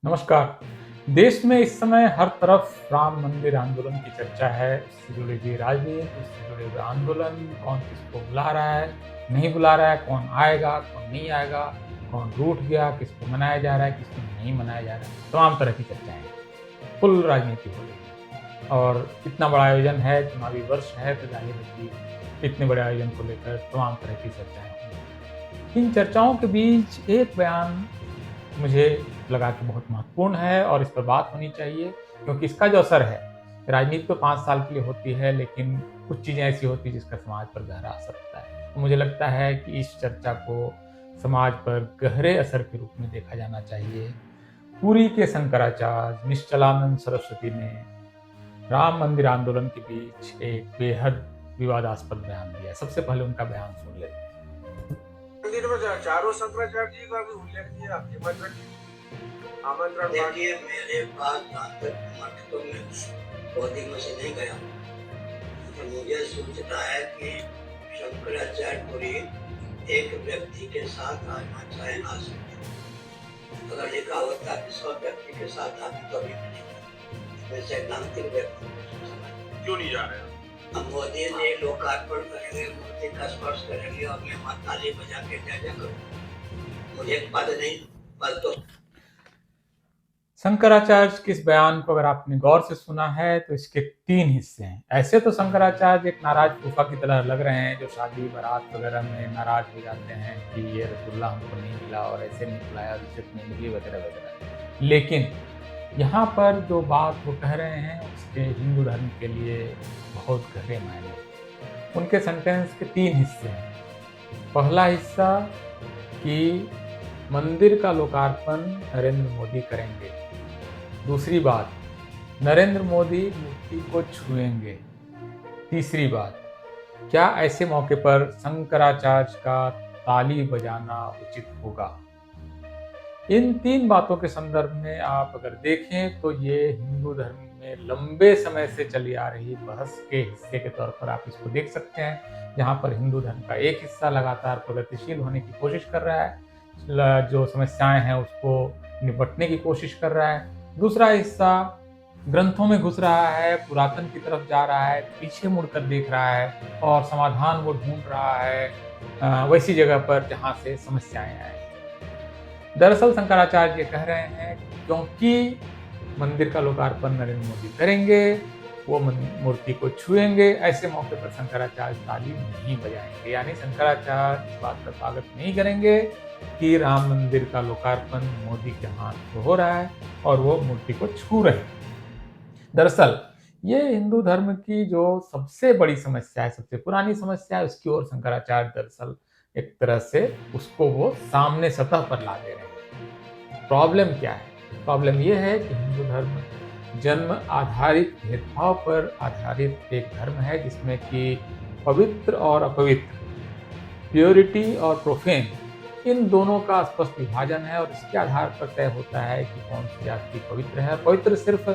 नमस्कार। देश में इस समय हर तरफ राम मंदिर आंदोलन की चर्चा है। इससे जुड़ी हुई राजनीति, इससे जुड़े हुए आंदोलन, कौन किसको बुला रहा है, नहीं बुला रहा है, कौन आएगा, कौन नहीं आएगा, कौन रूठ गया, किसको मनाया जा रहा है, किसको नहीं मनाया जा रहा है। तमाम तरह की चर्चाएँ हैं। फुल राजनीति हो रही है और इतना बड़ा आयोजन है, चुनावी वर्ष है, तो ज़ाहिर है कि इतने बड़े आयोजन को लेकर तमाम तरह की चर्चाएँ होंगी। इन चर्चाओं के बीच एक बयान मुझे लगा कि बहुत महत्वपूर्ण है और इस पर बात होनी चाहिए, क्योंकि इसका जो असर है, राजनीति तो 5 साल के लिए होती है, लेकिन कुछ चीज़ें ऐसी होती हैं जिसका समाज पर गहरा असर होता है। तो मुझे लगता है कि इस चर्चा को समाज पर गहरे असर के रूप में देखा जाना चाहिए। पुरी के शंकराचार्य निश्चलानंद सरस्वती ने राम मंदिर आंदोलन के बीच एक बेहद विवादास्पद बयान दिया। सबसे पहले उनका बयान सुन लेते हैं। मंदिर में चारों शंकराचार्य जी का भी उल्लेख किया, आमंत्रण देखिए, मेरे पास जहाँ तक मठ तो मैं बहुत दिनों से नहीं गया, तो मुझे सूचना है कि शंकराचार्य पुरी एक व्यक्ति के साथ आना चाहे आ सकते। अगर लिखा होता कि 100 व्यक्ति के साथ आने तो भी नहीं, मैं सैद्धांतिक व्यक्ति क्यों नहीं जा रहे? अब मोदी ने लोकार्पण करेंगे, मूर्ति का स्पर्श करेंगे और मैं वहाँ ताली बजा के जय करूँ। मुझे पद नहीं, पद तो शंकराचार्य के इस बयान को अगर आपने गौर से सुना है तो इसके 3 हिस्से हैं। ऐसे तो शंकराचार्य एक नाराज फूफा की तरह लग रहे हैं, जो शादी बारात वगैरह में नाराज हो जाते हैं कि ये रसगुल्ला हमको नहीं मिला और ऐसे नहीं खिलाया, इज्जत नहीं मिली वगैरह वगैरह। लेकिन यहाँ पर जो बात वो कह रहे हैं उसके हिंदू धर्म के लिए बहुत गहरे मायने हैं। उनके सेंटेंस के 3 हिस्से हैं। पहला हिस्सा कि मंदिर का लोकार्पण नरेंद्र मोदी करेंगे। दूसरी बात, नरेंद्र मोदी मूर्ति को छुएंगे। तीसरी बात, क्या ऐसे मौके पर शंकराचार्य का ताली बजाना उचित होगा। इन 3 बातों के संदर्भ में आप अगर देखें तो ये हिंदू धर्म में लंबे समय से चली आ रही बहस के हिस्से के तौर पर आप इसको देख सकते हैं, जहाँ पर हिंदू धर्म का एक हिस्सा लगातार प्रगतिशील होने की कोशिश कर रहा है, जो समस्याएं हैं उसको निपटने की कोशिश कर रहा है। दूसरा हिस्सा ग्रंथों में घुस रहा है, पुरातन की तरफ जा रहा है, पीछे मुड़कर देख रहा है और समाधान वो ढूंढ रहा है वैसी जगह पर जहाँ से समस्याएं आए। दरअसल शंकराचार्य ये कह रहे हैं क्योंकि मंदिर का लोकार्पण नरेंद्र मोदी करेंगे, वो मूर्ति को छुएंगे, ऐसे मौके पर शंकराचार्य ताली नहीं बजाएंगे। यानी शंकराचार्य इस बात का स्वागत नहीं करेंगे कि राम मंदिर का लोकार्पण मोदी के हाथ से हो रहा है और वो मूर्ति को छू रहे हैं। दरअसल ये हिंदू धर्म की जो सबसे बड़ी समस्या है, सबसे पुरानी समस्या है, उसकी ओर शंकराचार्य दरअसल एक तरह से उसको वो सामने सतह पर ला दे रहे हैं। प्रॉब्लम क्या है? प्रॉब्लम ये है कि हिंदू धर्म जन्म आधारित भेदभाव पर आधारित एक धर्म है, जिसमें कि पवित्र और अपवित्र, प्योरिटी और प्रोफेन, इन दोनों का स्पष्ट विभाजन है और इसके आधार पर तय होता है कि कौन सी जाति पवित्र है। पवित्र सिर्फ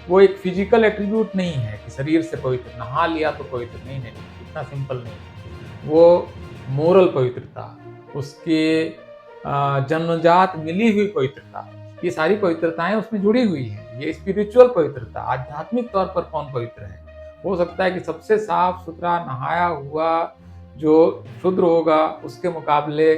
वो एक फिजिकल एट्रीब्यूट नहीं है कि शरीर से पवित्र, नहा लिया तो पवित्र, नहीं, इतना सिंपल नहीं। वो मोरल पवित्रता, उसके जन्मजात मिली हुई पवित्रता, ये सारी पवित्रताएं उसमें जुड़ी हुई हैं। ये स्पिरिचुअल पवित्रता, आध्यात्मिक तौर पर कौन पवित्र है? हो सकता है कि सबसे साफ सुथरा नहाया हुआ जो शूद्र होगा, उसके मुकाबले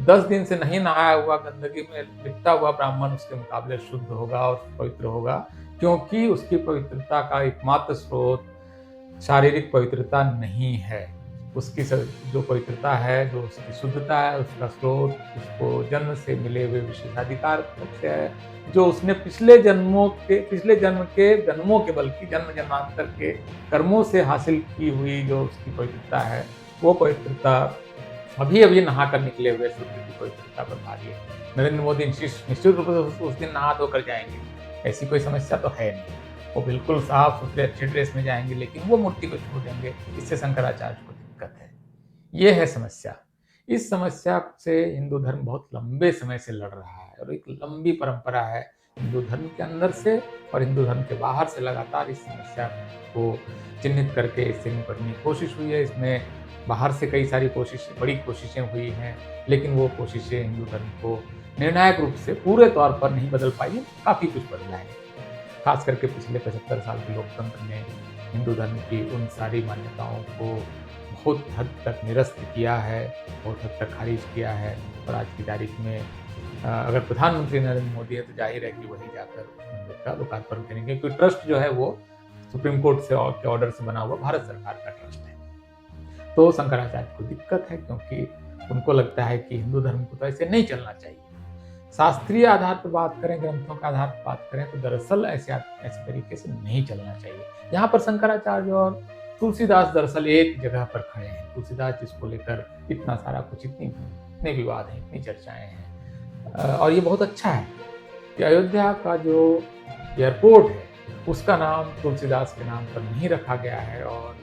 10 दिन से नहीं नहाया हुआ, गंदगी में लिपटा हुआ ब्राह्मण उसके मुकाबले शुद्ध होगा और पवित्र होगा, क्योंकि उसकी पवित्रता का एकमात्र स्रोत शारीरिक पवित्रता नहीं है। उसकी जो पवित्रता है, जो उसकी शुद्धता है, उसका स्रोत उसको जन्म से मिले हुए विशेषाधिकार से है, जो उसने पिछले जन्मों के बल्कि जन्म जन्मांतर के कर्मों से हासिल की हुई जो उसकी पवित्रता है, वो पवित्रता अभी अभी नहा कर निकले हुए सूर्य की पवित्रता पर भारी है। नरेंद्र मोदी निश्चित रूप से उस दिन नहा धोकर जाएंगे, ऐसी कोई समस्या तो है नहीं। वो बिल्कुल साफ सुथरे अच्छे ड्रेस में जाएंगे, लेकिन वो मूर्ति को छू देंगे। इससे शंकराचार्य को दिक्कत है। ये है समस्या। इस समस्या से हिंदू धर्म बहुत लंबे समय से लड़ रहा है और एक लंबी परंपरा है हिंदू धर्म के अंदर से और हिंदू धर्म के बाहर से लगातार इस समस्या को चिन्हित करके इससे निपटने की कोशिश हुई है। इसमें बाहर से कई सारी बड़ी कोशिशें हुई हैं, लेकिन वो कोशिशें हिंदू धर्म को निर्णायक रूप से पूरे तौर पर नहीं बदल पाई, काफ़ी कुछ बदला है। खास करके पिछले 75 साल के लोकतंत्र ने हिंदू धर्म की उन सारी मान्यताओं को बहुत हद तक निरस्त किया है, बहुत हद तक खारिज किया है। और आज की तारीख में अगर प्रधानमंत्री नरेंद्र मोदी है तो जाहिर है कि वही जाकर मंदिर का लोकार्पण करेंगे, क्योंकि ट्रस्ट जो है वो सुप्रीम कोर्ट से के ऑर्डर से बना हुआ भारत सरकार का ट्रस्ट है। तो शंकराचार्य को दिक्कत है, क्योंकि उनको लगता है कि हिंदू धर्म को तो ऐसे नहीं चलना चाहिए। शास्त्रीय आधार पर बात करें, ग्रंथों के आधार पर बात करें तो दरअसल ऐसे तरीके से नहीं चलना चाहिए। यहाँ पर शंकराचार्य और तुलसीदास दरअसल एक जगह पर खड़े हैं। तुलसीदास जिसको लेकर इतना सारा कुछ, इतने विवाद हैं, इतनी चर्चाएं हैं, और ये बहुत अच्छा है कि अयोध्या का जो एयरपोर्ट है उसका नाम तुलसीदास के नाम पर नहीं रखा गया है और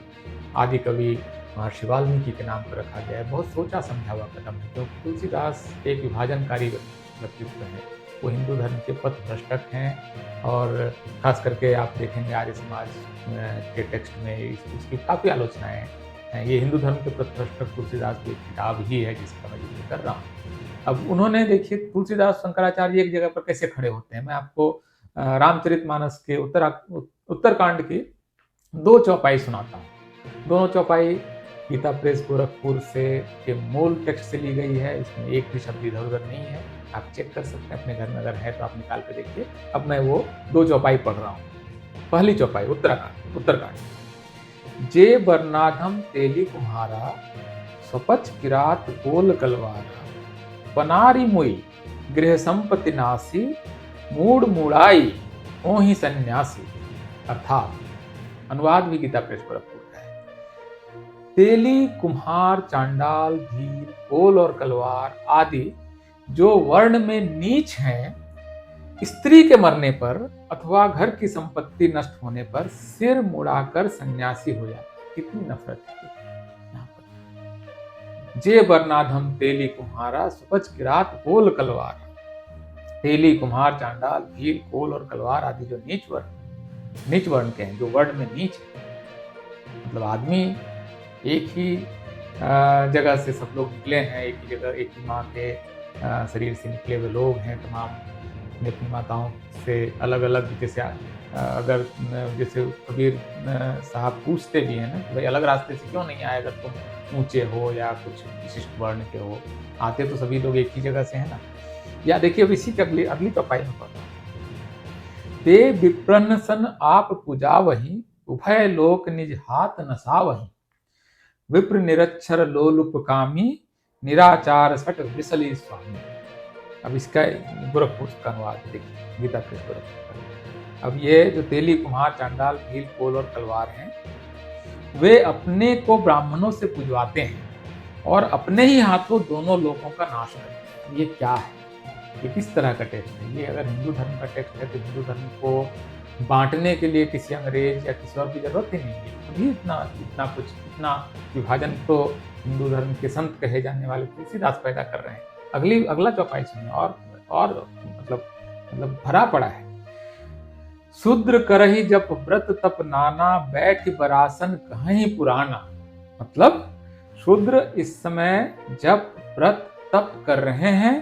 आदि कवि महर्षि वाल्मीकि के नाम पर रखा गया है। बहुत सोचा समझा हुआ कदम है, क्योंकि तुलसीदास एक विभाजनकारी व्यक्तित्व है। वो हिंदू धर्म के पथ भ्रष्टक हैं, और खास करके आप देखेंगे आर्य समाज के टेक्स्ट में इसकी काफ़ी आलोचनाएं हैं। ये हिंदू धर्म के पथ भ्रष्टक तुलसीदास की एक किताब ही है जिसका मैं जिक्र कर रहा हूँ। अब उन्होंने देखिए तुलसीदास शंकराचार्य एक जगह पर कैसे खड़े होते हैं। मैं आपको रामचरितमानस के उत्तरकांड की 2 चौपाई सुनाता हूँ। दोनों चौपाई गीता प्रेस गोरखपुर से के मूल टेक्स्ट से ली गई है। इसमें एक भी शब्द इधर उधर नहीं है, आप चेक कर सकते हैं अपने घर में, अगर है तो आप निकाल के देखिए। अब मैं वो 2 चौपाई पढ़ रहा हूँ। पहली चौपाई उत्तरकांड। जे बरनाघम तेली कुम्हारा, स्वपच किरात कोल कलवारा, पनारी मुई गृह संपत्ति नासी, मूड मुड़ाई ओहि सन्यासी। अर्थात अनुवाद भी गीता प्रेस गोरखपुर का है। तेली, कुम्हार, चांडाल, भील, कोल और कलवार आदि जो वर्ण में नीच हैं, स्त्री के मरने पर अथवा घर की संपत्ति नष्ट होने पर सिर मुड़ाकर सन्यासी हो जाते। कितनी नफरत है यहाँ पर। जे बरनाधम तेली कुम्हारा, सुपच किरात कोल कलवार। तेली, कुम्हार, चांडाल, भील, कोल और कलवार आदि जो नीच वर्ण के हैं, जो वर्ण में नीच है, मतलब आदमी एक ही जगह से सब लोग निकले हैं, एक ही जगह, एक ही माँ के शरीर से निकले हुए लोग हैं। तमाम अपनी माताओं से अलग अलग, जैसे कबीर साहब पूछते भी हैं ना कि भाई अलग रास्ते से क्यों नहीं आए, अगर तुम ऊंचे हो या कुछ विशिष्ट वर्ण के हो, आते तो सभी लोग एक ही जगह से है ना। या देखिए अब इसी के अगली चौपाई में पढ़ता हूं। ते विप्रन सन आप पूजा वही, उभय लोक निज हाथ नसा वही। विप्र निरक्षर लोलुप कामी, निराचार सट विसली स्वामी। अब इसका गोरखपुर का अनुवाद देखिए, गीता प्रेस गोरखपुर का। अब ये जो तेली, कुम्हार, चांडाल, भील, कोल और तलवार हैं, वे अपने को ब्राह्मणों से पुजवाते हैं और अपने ही हाथों दोनों लोगों का नाश करते हैं। ये क्या है? ये किस तरह का टेक्स्ट है? ये अगर हिंदू धर्म का टेक्स्ट है तो हिंदू धर्म को बांटने के लिए किसी अंग्रेज या किसी और की जरूरत ही नहीं है। अभी इतना विभाजन तो हिंदू धर्म के संत कहे जाने वाले तुलसीदास पैदा कर रहे हैं। अगला चौपाई सुनिए, और मतलब भरा पड़ा है। शूद्र करही जप व्रत तप नाना, बैठ बरासन कहीं पुराना। मतलब शूद्र इस समय जप व्रत तप कर रहे हैं,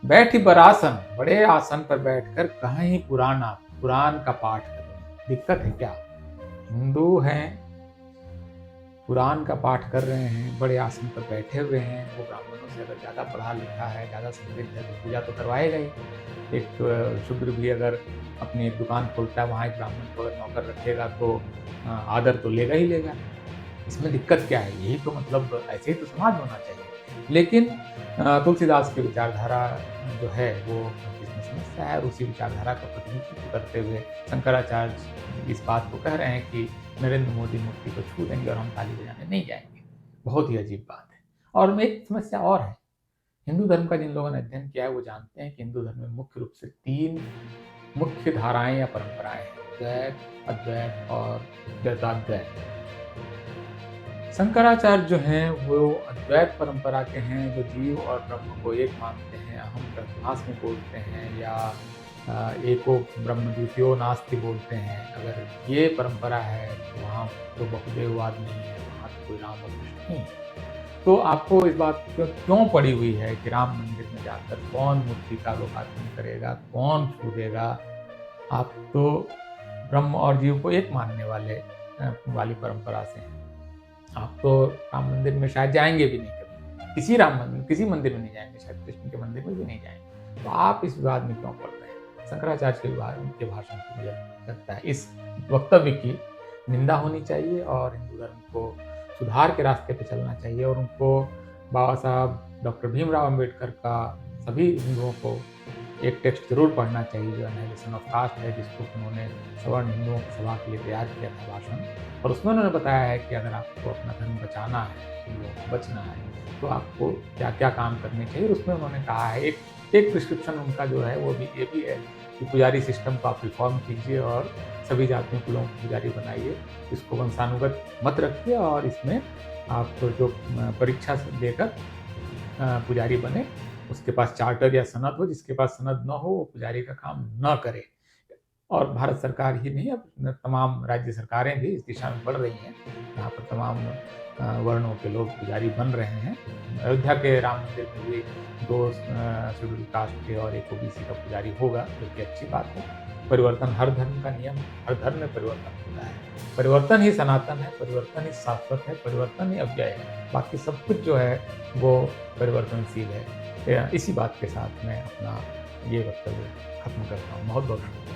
बैठ बरासन, बड़े आसन पर बैठकर कहीं पुराण का पाठ कर रहे हैं। दिक्कत है क्या? हिंदू हैं, पुराण का पाठ कर रहे हैं, बड़े आसन पर बैठे हुए हैं। वो ब्राह्मणों से अगर ज़्यादा पढ़ा लिखा है, ज़्यादा समृद्ध है तो पूजा तो करवाएगा ही। एक शूद्र भी अगर अपनी एक दुकान खोलता है, वहाँ एक ब्राह्मण को अगर नौकर रखेगा तो आदर तो लेगा ही लेगा। इसमें दिक्कत क्या है? यही तो मतलब ऐसे ही तो समाज होना चाहिए। लेकिन तुलसीदास की विचारधारा जो है वो इसमें समस्या है, और उसी विचारधारा का प्रतिनिधित्व करते हुए शंकराचार्य इस बात को कह रहे हैं कि नरेंद्र मोदी मूर्ति को छू देंगे और हम ताली बजाने नहीं जाएंगे। बहुत ही अजीब बात है। और एक समस्या और है, हिंदू धर्म का जिन लोगों ने अध्ययन किया है वो जानते हैं कि हिंदू धर्म में मुख्य रूप से 3 मुख्य धाराएं या परंपराएं हैं, द्वैत, अद्वैत और द्वैताद्वैत। शंकराचार्य जो हैं वो अद्वैत परंपरा के हैं, जो जीव और ब्रह्म को एक मानते हैं, अहम ब्रह्मास्मि बोलते हैं, या एको ब्रह्म द्वितीयो नास्ति बोलते हैं। अगर ये परंपरा है तो वहाँ तो बहुदेववाद नहीं है, वहाँ तो कोई राम और कृष्ण नहीं है। तो आपको इस बात क्यों पड़ी हुई है कि राम मंदिर में जाकर कौन मूर्ति का लोकार्पण करेगा, कौन छूएगा? आप तो ब्रह्म और जीव को एक मानने वाली परंपरा से हैं। आप तो राम मंदिर में शायद जाएंगे भी नहीं कभी, किसी मंदिर में नहीं जाएंगे, शायद कृष्ण के मंदिर में भी नहीं जाएंगे। तो आप इस विवाद में क्यों पड़ रहे हैं? शंकराचार्य के भाषण से मुझे लगता है इस वक्तव्य की निंदा होनी चाहिए और हिंदू धर्म को सुधार के रास्ते पे चलना चाहिए और उनको बाबा साहब डॉक्टर भीमराव अंबेडकर का सभी हिंदुओं को एक टेक्स्ट जरूर पढ़ना चाहिए जो एनालिसिस ऑफ कास्ट है, जिसको उन्होंने सवर्ण हिंदुओं की सभा के लिए तैयार किया था भाषण। और उसमें उन्होंने बताया है कि अगर आपको अपना धर्म बचाना है, हिंदुओं को बचना है, तो आपको क्या क्या काम करने चाहिए। उसमें उन्होंने कहा है एक प्रिस्क्रिप्शन उनका जो है वो भी ये भी है कि पुजारी सिस्टम को आप रिफॉर्म कीजिए और सभी जातियों कुलों को पुजारी बनाइए, इसको वंशानुगत मत रखिए और इसमें आप जो परीक्षा देकर पुजारी बने, उसके पास चार्टर या सनद हो, जिसके पास सनद न हो वो पुजारी का काम न करे। और भारत सरकार ही नहीं, अब तमाम राज्य सरकारें भी इस दिशा में बढ़ रही हैं, यहाँ पर तमाम वर्णों के लोग पुजारी बन रहे हैं। अयोध्या के राम मंदिर में भी 2 शेड्यूल कास्ट के और 1 ओबीसी का पुजारी होगा, जो कि अच्छी बात है। परिवर्तन हर धर्म का नियम, हर धर्म में परिवर्तन होता है। परिवर्तन ही सनातन है, परिवर्तन ही शाश्वत है, परिवर्तन ही अव्यय है। बाकी सब कुछ जो है वो परिवर्तनशील है। इसी बात के साथ मैं अपना ये वक्तव्य खत्म करता हूँ। बहुत बहुत शुक्रिया।